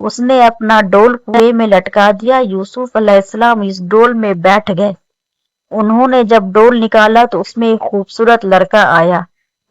اس نے اپنا ڈول کنویں میں لٹکا دیا۔ یوسف علیہ السلام اس ڈول میں بیٹھ گئے۔ انہوں نے جب ڈول نکالا تو اس میں ایک خوبصورت لڑکا آیا۔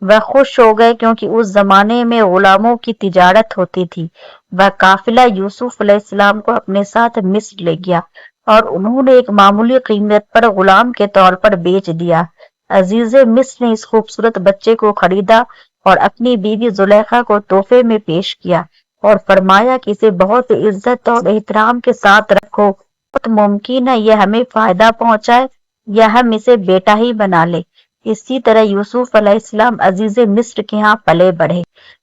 وہ خوش ہو گئے کیونکہ اس زمانے میں غلاموں کی تجارت ہوتی تھی۔ وہ قافلہ یوسف علیہ السلام کو اپنے ساتھ مصر لے گیا اور انہوں نے ایک معمولی قیمت پر غلام کے طور پر بیچ دیا۔ عزیز مصر نے اس خوبصورت بچے کو خریدا اور اپنی بیوی زلیخا کو تحفے میں پیش کیا اور فرمایا کہ اسے بہت عزت اور احترام کے ساتھ رکھو، بہت ممکن ہے یہ ہمیں فائدہ پہنچائے یا ہم اسے بیٹا ہی بنا لے۔ اسی طرح یوسف علیہ السلام عزیز مصر کے ہاں پلے بڑھے۔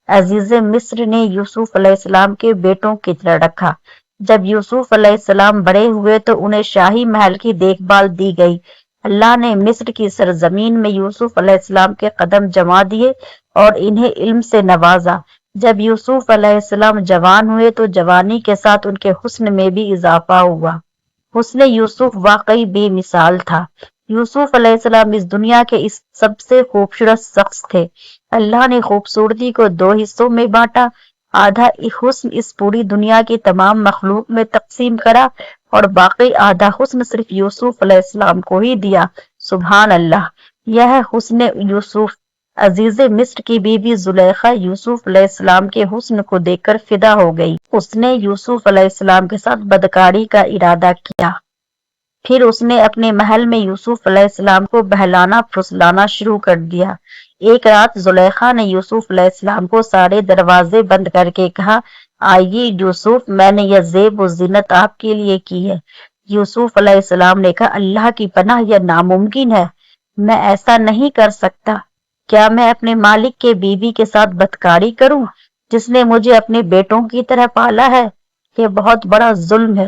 عزیز مصر نے یوسف علیہ السلام کے بیٹوں کی طرح رکھا۔ جب یوسف علیہ السلام بڑے ہوئے تو انہیں شاہی محل کی دیکھ بھال دی گئی۔ اللہ نے مصر کی سرزمین میں یوسف علیہ السلام کے قدم جما دیے اور انہیں علم سے نوازا۔ جب یوسف علیہ السلام جوان ہوئے تو جوانی کے ساتھ ان کے حسن میں بھی اضافہ ہوا۔ حسن یوسف واقعی بے مثال تھا۔ یوسف علیہ السلام اس دنیا کے سب سے خوبصورت شخص تھے۔ اللہ نے خوبصورتی کو دو حصوں میں بانٹا، آدھا حسن اس پوری دنیا کی تمام مخلوق میں تقسیم کرا اور باقی آدھا حسن صرف یوسف علیہ السلام کو ہی دیا۔ سبحان اللہ، یہ حسن یوسف۔ عزیز مصر کی بیوی زلیخا یوسف علیہ السلام کے حسن کو دیکھ کر فدا ہو گئی۔ اس نے یوسف علیہ السلام کے ساتھ بدکاری کا ارادہ کیا۔ پھر اس نے اپنے محل میں یوسف علیہ السلام کو بہلانا پھسلانا شروع کر دیا۔ ایک رات زلیخا نے یوسف علیہ السلام کو سارے دروازے بند کر کے کہا، آئیے یوسف، میں نے یہ زیب و زینت آپ کے لیے کی ہے۔ یوسف علیہ السلام نے کہا، اللہ کی پناہ، یہ ناممکن ہے، میں ایسا نہیں کر سکتا۔ کیا میں اپنے مالک کے بیوی کے ساتھ بدکاری کروں جس نے مجھے اپنے بیٹوں کی طرح پالا ہے؟ یہ بہت بڑا ظلم ہے۔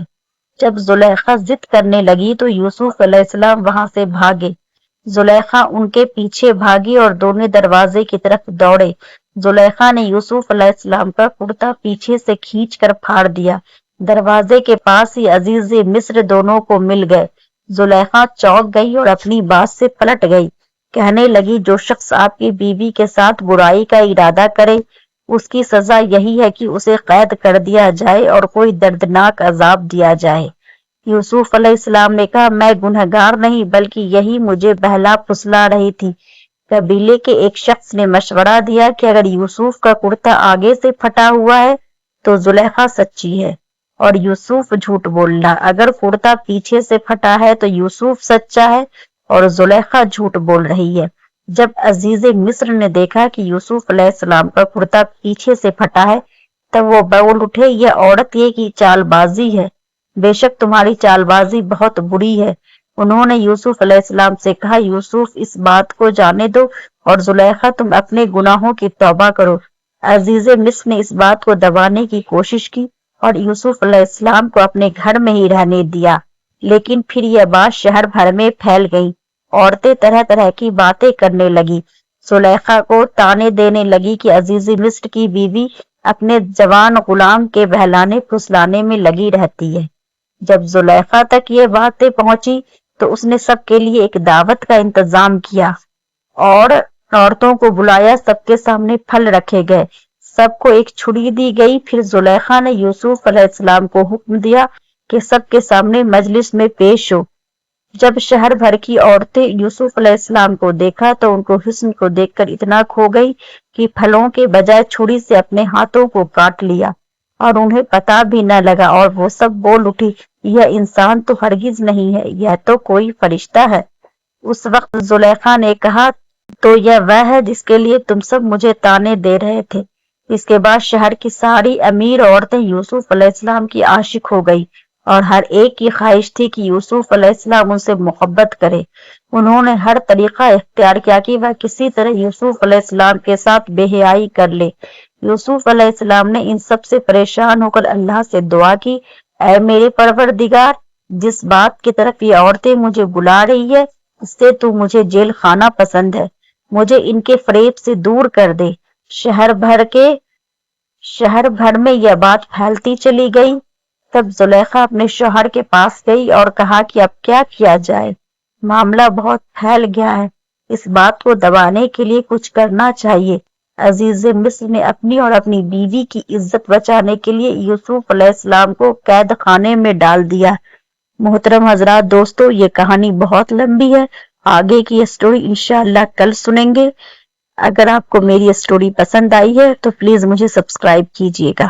جب زلیخا ضد کرنے لگی تو یوسف علیہ السلام وہاں سے بھاگے۔ زلیخا ان کے پیچھے بھاگی اور دونوں دروازے کی طرف دوڑے۔ زلیخا نے یوسف علیہ السلام کا کرتا پیچھے سے کھینچ کر پھاڑ دیا۔ دروازے کے پاس ہی عزیز مصر دونوں کو مل گئے۔ زلیخا چونک گئی اور اپنی بات سے پلٹ گئی۔ کہنے لگی، جو شخص آپ کی بیوی کے ساتھ برائی کا ارادہ کرے اس کی سزا یہی ہے کہ اسے قید کر دیا جائے اور کوئی دردناک عذاب دیا جائے۔ یوسف علیہ السلام نے کہا، میں گنہگار نہیں بلکہ یہی مجھے بہلا پھسلا رہی تھی۔ قبیلے کے ایک شخص نے مشورہ دیا کہ اگر یوسف کا کرتا آگے سے پھٹا ہوا ہے تو زلیخا سچی ہے اور یوسف جھوٹ بول رہا، اگر کرتا پیچھے سے پھٹا ہے تو یوسف سچا ہے اور زلیخا جھوٹ بول رہی ہے۔ جب عزیز مصر نے دیکھا کہ یوسف علیہ السلام کا کرتا پیچھے سے پھٹا ہے تب وہ بول اٹھے، یہ عورت یہ کی چال بازی ہے، بے شک تمہاری چال بازی بہت بری ہے۔ انہوں نے یوسف علیہ السلام سے کہا، یوسف اس بات کو جانے دو اور زلیخا تم اپنے گناہوں کی توبہ کرو۔ عزیز مصر نے اس بات کو دبانے کی کوشش کی اور یوسف علیہ السلام کو اپنے گھر میں ہی رہنے دیا، لیکن پھر یہ بات شہر بھر میں پھیل گئی۔ عورتیں طرح طرح کی باتیں کرنے لگی، زلیخا کو تانے دینے لگی کہ عزیز مصر کی بیوی اپنے جوان غلام کے بہلانے پھسلانے میں لگی رہتی ہے۔ جب زلیخا تک یہ باتیں پہنچی تو اس نے سب کے لیے ایک دعوت کا انتظام کیا اور عورتوں کو بلایا، سب کے سامنے پھل رکھے گئے، سب کو ایک چھری دی گئی۔ پھر زلیخا نے یوسف علیہ السلام کو حکم دیا کہ سب کے سامنے مجلس میں پیش ہو۔ جب شہر بھر کی عورتیں یوسف علیہ السلام کو دیکھا تو ان کو حسن کو دیکھ کر اتنا کھو گئی کہ پھلوں کے بجائے چھری سے اپنے ہاتھوں کو کاٹ لیا اور انہیں پتا بھی نہ لگا، اور وہ سب بول اٹھی، یہ انسان تو ہرگز نہیں ہے، یہ تو کوئی فرشتہ ہے۔ اس وقت زلیخا نے کہا، تو یہ وہ ہے جس کے لیے تم سب مجھے تانے دے رہے تھے۔ اس کے بعد شہر کی ساری امیر عورتیں یوسف علیہ السلام کی عاشق ہو گئی اور ہر ایک کی خواہش تھی کہ یوسف علیہ السلام ان سے محبت کرے۔ انہوں نے ہر طریقہ اختیار کیا کہ وہ کسی طرح یوسف علیہ السلام کے ساتھ بے حیائی کر لے۔ یوسف علیہ السلام نے ان سب سے پریشان ہو کر اللہ سے دعا کی، اے میرے پروردگار، جس بات کی طرف یہ عورتیں مجھے بلا رہی ہے اس سے تو مجھے جیل خانہ پسند ہے، مجھے ان کے فریب سے دور کر دے۔ شہر بھر میں یہ بات پھیلتی چلی گئی۔ تب زلیخا اپنے شوہر کے پاس گئی اور کہا کہ اب کیا کیا جائے، معاملہ بہت پھیل گیا ہے، اس بات کو دبانے کے لیے کچھ کرنا چاہیے۔ عزیز مصر نے اپنی اور اپنی بیوی کی عزت بچانے کے لیے یوسف علیہ السلام کو قید خانے میں ڈال دیا۔ محترم حضرات، دوستو، یہ کہانی بہت لمبی ہے، آگے کی اسٹوری انشاءاللہ کل سنیں گے۔ اگر آپ کو میری اسٹوری پسند آئی ہے تو پلیز مجھے سبسکرائب کیجیے گا۔